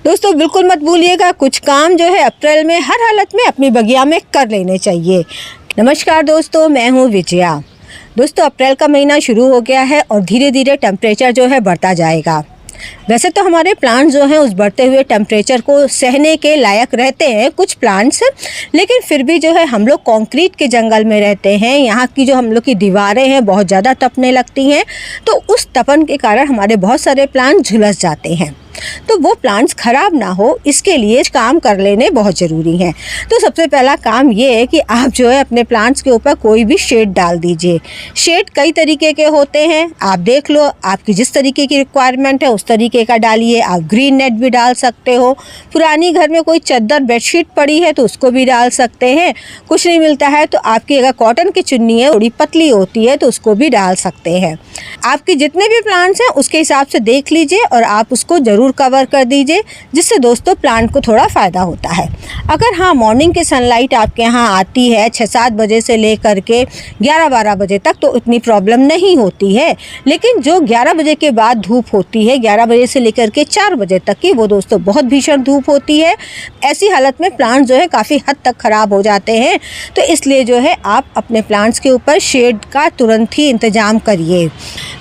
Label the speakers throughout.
Speaker 1: दोस्तों बिल्कुल मत भूलिएगा, कुछ काम जो है अप्रैल में हर हालत में अपनी बगिया में कर लेने चाहिए। नमस्कार दोस्तों, मैं हूँ विजया। दोस्तों अप्रैल का महीना शुरू हो गया है और धीरे धीरे टेम्परेचर जो है बढ़ता जाएगा। वैसे तो हमारे प्लांट्स जो हैं उस बढ़ते हुए टेम्परेचर को सहने के लायक रहते हैं कुछ प्लांट्स, लेकिन फिर भी जो है हम लोग कंक्रीट के जंगल में रहते हैं। यहाँ की जो हम लोग की दीवारें हैं बहुत ज़्यादा तपने लगती हैं, तो उस तपन के कारण हमारे बहुत सारे प्लांट झुलस जाते हैं। तो वो प्लांट्स ख़राब ना हो इसके लिए काम कर लेने बहुत ज़रूरी हैं। तो सबसे पहला काम ये है कि आप जो है अपने प्लांट्स के ऊपर कोई भी शेड डाल दीजिए। शेड कई तरीके के होते हैं, आप देख लो, आपकी जिस तरीके की रिक्वायरमेंट है उस तरीके का डालिए। आप ग्रीन नेट भी डाल सकते हो, पुरानी घर में कोई चादर बेडशीट पड़ी है तो उसको भी डाल सकते हैं। कुछ नहीं मिलता है तो आपकी अगर कॉटन की चुन्नी है थोड़ी पतली होती है तो उसको भी डाल सकते हैं। आपके जितने भी प्लांट्स हैं उसके हिसाब से देख लीजिए और आप उसको ज़रूर कवर कर दीजिए, जिससे दोस्तों प्लांट को थोड़ा फ़ायदा होता है। अगर हाँ मॉर्निंग की सनलाइट आपके यहाँ आती है 6-7 बजे से लेकर के 11-12 बजे तक तो इतनी प्रॉब्लम नहीं होती है, लेकिन जो 11 बजे के बाद धूप होती है 11 बजे से लेकर के 4 बजे तक की, वो दोस्तों बहुत भीषण धूप होती है। ऐसी हालत में प्लांट्स जो है काफ़ी हद तक ख़राब हो जाते हैं। तो इसलिए जो है आप अपने प्लांट्स के ऊपर शेड का तुरंत ही इंतज़ाम करिए।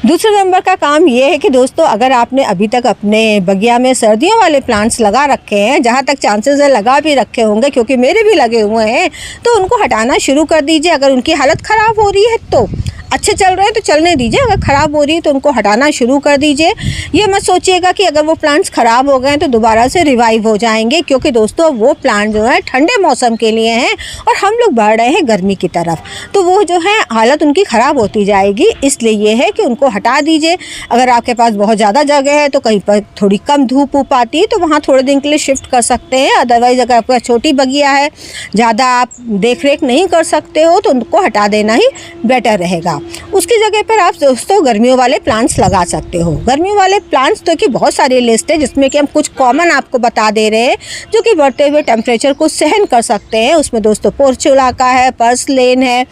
Speaker 1: दूसरे नंबर का काम ये है कि दोस्तों अगर आपने अभी तक अपने बगिया में सर्दियों वाले प्लांट्स लगा रखे हैं, जहाँ तक चांसेस है लगा भी रखे होंगे क्योंकि मेरे भी लगे हुए हैं, तो उनको हटाना शुरू कर दीजिए। अगर उनकी हालत ख़राब हो रही है तो अच्छे चल रहे हैं तो चलने दीजिए, अगर ख़राब हो रही है तो उनको हटाना शुरू कर दीजिए। ये मत सोचिएगा कि अगर वो प्लांट्स ख़राब हो गए तो दोबारा से रिवाइव हो जाएंगे, क्योंकि दोस्तों वो प्लांट जो है ठंडे मौसम के लिए हैं और हम लोग बढ़ रहे हैं गर्मी की तरफ, तो वो जो है हालत उनकी ख़राब होती जाएगी। इसलिए ये है कि उनको हटा दीजिए। अगर आपके पास बहुत ज़्यादा जगह है तो कहीं पर थोड़ी कम धूप ऊप आती है तो वहाँ थोड़े दिन के लिए शिफ्ट कर सकते हैं। अदरवाइज़ अगर आपका छोटी बगिया है, ज़्यादा आप देख रेख नहीं कर सकते हो, तो उनको हटा देना ही बेटर रहेगा। उसकी जगह पर आप दोस्तों गर्मियों वाले प्लांट्स लगा सकते हो। गर्मियों वाले प्लांट्स तो की बहुत सारी लिस्ट है, जिसमें कि हम कुछ कॉमन आपको बता दे रहे हैं जो कि बढ़ते हुए टेम्परेचर को सहन कर सकते हैं। उसमें दोस्तों पोर्चुला का है, पर्सलेन है,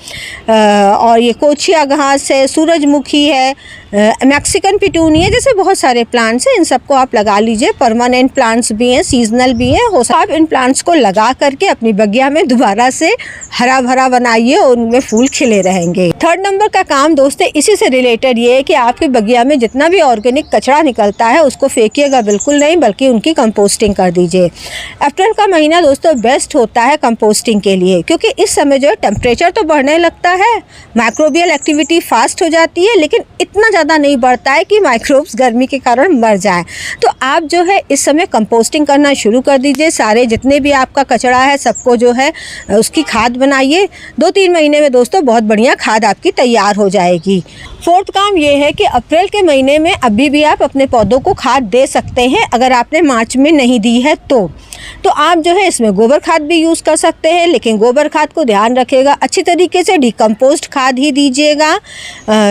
Speaker 1: और ये कोचिया घास है, सूरजमुखी है, मैक्सिकन पिटूनिया, जैसे बहुत सारे प्लांट्स हैं। इन सबको आप लगा लीजिए। परमानेंट प्लांट्स भी हैं, सीजनल भी हैं। हो सकता है आप इन प्लांट्स को लगा करके अपनी बगिया में दोबारा से हरा भरा बनाइए और उनमें फूल खिले रहेंगे। थर्ड नंबर का काम दोस्तों इसी से रिलेटेड ये है कि आपकी बगिया में जितना भी ऑर्गेनिक कचरा निकलता है उसको फेंकिएगा बिल्कुल नहीं, बल्कि उनकी कंपोस्टिंग कर दीजिए। अप्रैल का महीना दोस्तों बेस्ट होता है कंपोस्टिंग के लिए, क्योंकि इस समय जो है टेम्परेचर तो बढ़ने लगता है, माइक्रोबियल एक्टिविटी फास्ट हो जाती है, लेकिन इतना ज़्यादा नहीं बढ़ता है कि माइक्रोब्स गर्मी के कारण मर जाएं। तो आप जो है इस समय कंपोस्टिंग करना शुरू कर दीजिए। सारे जितने भी आपका कचरा है सबको जो है उसकी खाद बनाइए। 2-3 महीने में दोस्तों बहुत बढ़िया खाद आपकी तैयार हो जाएगी। फोर्थ काम ये है कि अप्रैल के महीने में अभी भी आप अपने पौधों को खाद दे सकते हैं। अगर आपने मार्च में नहीं दी है तो आप जो है इसमें गोबर खाद भी यूज़ कर सकते हैं, लेकिन गोबर खाद को ध्यान रखिएगा अच्छी तरीके से डिकम्पोस्ट खाद ही दीजिएगा।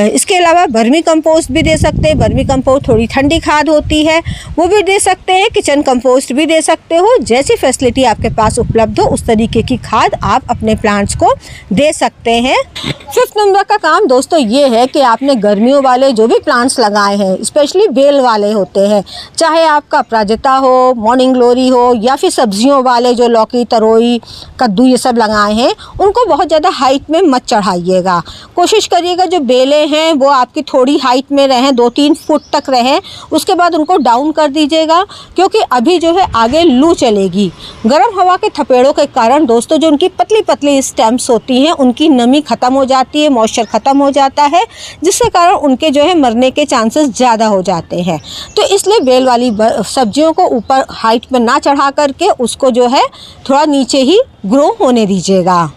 Speaker 1: इसके अलावा वर्मी कंपोस्ट भी दे सकते हैं। वर्मी कंपोस्ट थोड़ी ठंडी खाद होती है, वो भी दे सकते हैं। किचन कंपोस्ट भी दे सकते हो। जैसी फैसिलिटी आपके पास उपलब्ध हो उस तरीके की खाद आप अपने प्लांट्स को दे सकते हैं। फिफ्थ नंबर का काम दोस्तों ये है कि आपने गर्मियों वाले जो भी प्लांट्स लगाए हैं, स्पेशली बेल वाले होते हैं, चाहे आपका अपराजिता हो, मॉर्निंग ग्लोरी हो, या फिर सब्जियों वाले जो लौकी, तरोई, कद्दू ये सब लगाए हैं, उनको बहुत ज़्यादा हाइट में मत चढ़ाइएगा। कोशिश करिएगा जो बेलें हैं वो आपकी थोड़ी हाइट में रहें, 2-3 फुट तक रहें। उसके बाद उनको डाउन कर दीजिएगा, क्योंकि अभी जो है आगे लू चलेगी। गर्म हवा के थपेड़ों के कारण दोस्तों जो उनकी पतली पतली स्टेम्स होती हैं उनकी नमी ख़त्म हो जाती है, मॉइस्चर ख़त्म हो जाता है, जिसके कारण उनके जो है मरने के चांसेस ज़्यादा हो जाते हैं। तो इसलिए बेल वाली सब्जियों को ऊपर हाइट में ना चढ़ा करके उसको जो है थोड़ा नीचे ही ग्रो होने दीजिएगा।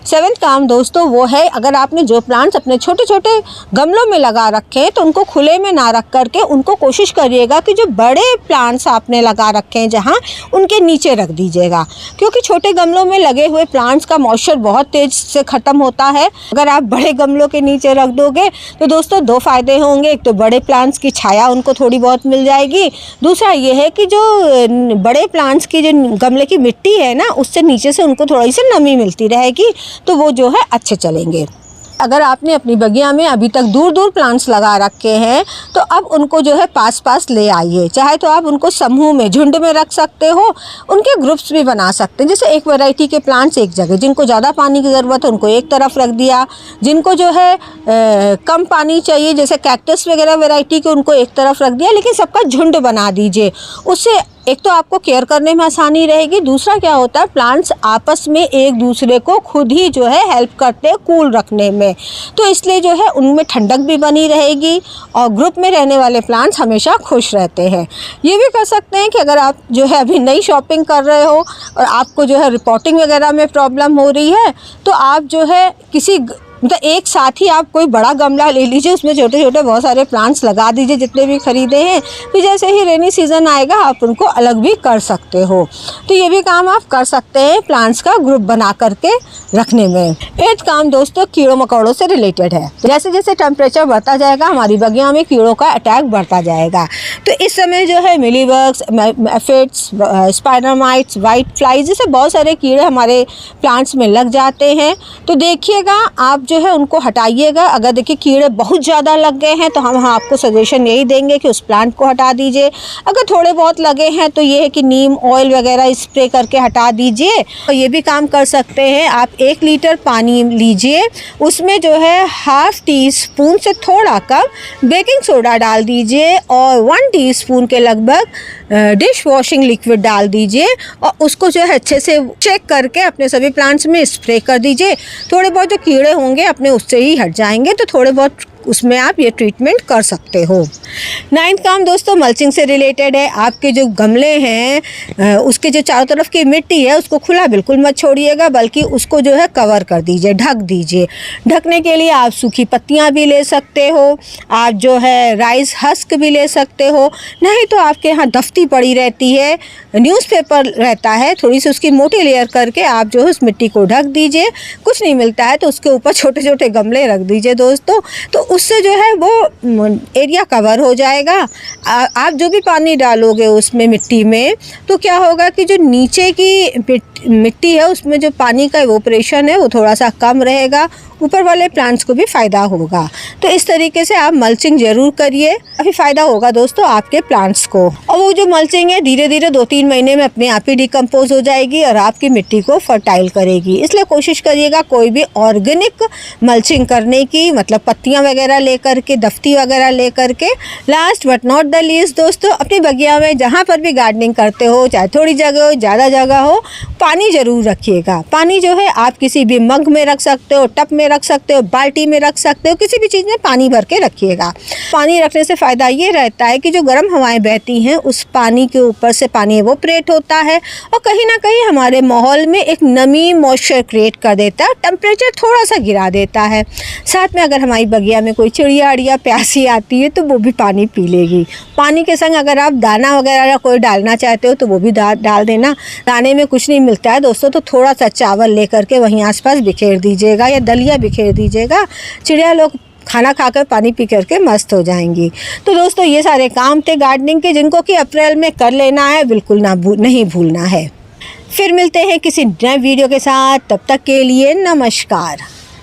Speaker 1: 7th काम दोस्तों वो है, अगर आपने जो प्लांट्स अपने छोटे छोटे गमलों में लगा रखे हैं तो उनको खुले में ना रख करके उनको कोशिश करिएगा कि जो बड़े प्लांट्स आपने लगा रखे हैं जहाँ, उनके नीचे रख दीजिएगा, क्योंकि छोटे गमलों में लगे हुए प्लांट्स का मॉइस्चर बहुत तेज़ से ख़त्म होता है। अगर आप बड़े गमलों के नीचे रख दोगे तो दोस्तों 2 फ़ायदे होंगे। एक तो बड़े प्लांट्स की छाया उनको थोड़ी बहुत मिल जाएगी, दूसरा ये है कि जो बड़े प्लांट्स की जो गमले की मिट्टी है ना, उससे नीचे से उनको थोड़ी सी नमी मिलती रहेगी, तो वो जो है अच्छे चलेंगे। अगर आपने अपनी बगिया में अभी तक दूर दूर प्लांट्स लगा रखे हैं तो अब उनको जो है पास पास ले आइए। चाहे तो आप उनको समूह में, झुंड में रख सकते हो, उनके ग्रुप्स भी बना सकते हैं। जैसे एक वैरायटी के प्लांट्स एक जगह, जिनको ज़्यादा पानी की ज़रूरत है उनको एक तरफ रख दिया, जिनको जो है कम पानी चाहिए जैसे कैक्टस वगैरह वैरायटी के उनको एक तरफ रख दिया, लेकिन सबका झुंड बना दीजिए। उससे एक तो आपको केयर करने में आसानी रहेगी, दूसरा क्या होता है प्लांट्स आपस में एक दूसरे को खुद ही जो है हेल्प करते हैं कूल रखने में, तो इसलिए जो है उनमें ठंडक भी बनी रहेगी और ग्रुप में रहने वाले प्लांट्स हमेशा खुश रहते हैं। ये भी कर सकते हैं कि अगर आप जो है अभी नई शॉपिंग कर रहे हो और आपको जो है रिपोर्टिंग वगैरह में प्रॉब्लम हो रही है तो आप जो है किसी मतलब एक साथ ही आप कोई बड़ा गमला ले लीजिए, उसमें छोटे छोटे बहुत सारे प्लांट्स लगा दीजिए जितने भी खरीदे हैं, फिर जैसे ही रेनी सीज़न आएगा आप उनको अलग भी कर सकते हो। तो ये भी काम आप कर सकते हैं प्लांट्स का ग्रुप बना करके रखने में। 8th काम दोस्तों कीड़ों मकोड़ों से रिलेटेड है। जैसे जैसे टेम्परेचर बढ़ता जाएगा हमारी बगिया में कीड़ों का अटैक बढ़ता जाएगा, तो इस समय जो है mealybugs, aphids, spider mites, white flies जैसे बहुत सारे कीड़े हमारे प्लांट्स में लग जाते हैं। तो देखिएगा आप जो है उनको हटाइएगा। अगर देखिए कीड़े बहुत ज़्यादा लग गए हैं तो हम आपको सजेशन यही देंगे कि उस प्लांट को हटा दीजिए। अगर थोड़े बहुत लगे हैं तो ये है कि नीम ऑयल वगैरह स्प्रे करके हटा दीजिए। और ये भी काम कर सकते हैं आप 1 लीटर पानी लीजिए, उसमें जो है ½ टीस्पून से थोड़ा कम बेकिंग सोडा डाल दीजिए और 1 टीस्पून के लगभग डिश वॉशिंग लिक्विड डाल दीजिए और उसको जो है अच्छे से चेक करके अपने सभी प्लांट्स में स्प्रे कर दीजिए। थोड़े बहुत जो कीड़े होंगे अपने उससे ही हट जाएंगे, तो थोड़े बहुत उसमें आप ये ट्रीटमेंट कर सकते हो। 9th काम दोस्तों मल्चिंग से रिलेटेड है। आपके जो गमले हैं उसके जो चारों तरफ की मिट्टी है उसको खुला बिल्कुल मत छोड़िएगा, बल्कि उसको जो है कवर कर दीजिए, ढक दीजिए। ढकने के लिए आप सूखी पत्तियां भी ले सकते हो, आप जो है राइस हस्क भी ले सकते हो, नहीं तो आपके यहाँ दफ्ती पड़ी रहती है, न्यूज़पेपर रहता है, थोड़ी सी उसकी मोटी लेयर करके आप जो है उस मिट्टी को ढक दीजिए। कुछ नहीं मिलता है तो उसके ऊपर छोटे छोटे गमले रख दीजिए दोस्तों, तो उससे जो है वो एरिया कवर हो जाएगा। आप जो भी पानी डालोगे उसमें मिट्टी में तो क्या होगा कि जो नीचे की मिट्टी है उसमें जो पानी का इवोपरेशन है वो थोड़ा सा कम रहेगा, ऊपर वाले प्लांट्स को भी फ़ायदा होगा। तो इस तरीके से आप मल्चिंग ज़रूर करिए, काफ़ी फ़ायदा होगा दोस्तों आपके प्लांट्स को। और वो जो मल्चिंग है धीरे धीरे 2-3 महीने में अपने आप ही डिकम्पोज हो जाएगी और आपकी मिट्टी को फर्टाइल करेगी। इसलिए कोशिश करिएगा कोई भी ऑर्गेनिक मल्चिंग करने की, मतलब पत्तियाँ वगैरह लेकर के, दफ्ती वगैरह लेकर के। Last but not the least दोस्तों, अपनी बगिया में जहाँ पर भी गार्डनिंग करते हो, चाहे थोड़ी जगह हो ज़्यादा जगह हो, पानी ज़रूर रखिएगा। पानी जो है आप किसी भी मग में रख सकते हो, टब में रख सकते हो, बाल्टी में रख सकते हो, किसी भी चीज़ में पानी भर के रखिएगा। पानी रखने से फ़ायदा ये रहता है कि जो गर्म हवाएं बहती हैं उस पानी के ऊपर से पानी इवोपरेट होता है और कहीं ना कहीं हमारे माहौल में एक नमी, मॉइस्चर क्रिएट कर देता है, टेम्परेचर थोड़ा सा गिरा देता है। साथ में अगर हमारी बगिया में कोई चिड़िया अड़िया प्यासी आती है तो वो भी पानी पी लेगी। पानी के संग अगर आप दाना वगैरह कोई डालना चाहते हो तो वो भी डाल देना। दाने में कुछ नहीं मिलता है दोस्तों, तो थोड़ा सा चावल लेकर के वहीं आसपास बिखेर दीजिएगा या दलिया बिखेर दीजिएगा, चिड़िया लोग खाना खाकर पानी पी करके मस्त हो जाएंगी। तो दोस्तों ये सारे काम थे गार्डनिंग के जिनको कि अप्रैल में कर लेना है, बिल्कुल नहीं भूलना है। फिर मिलते हैं किसी नए वीडियो के साथ, तब तक के लिए नमस्कार।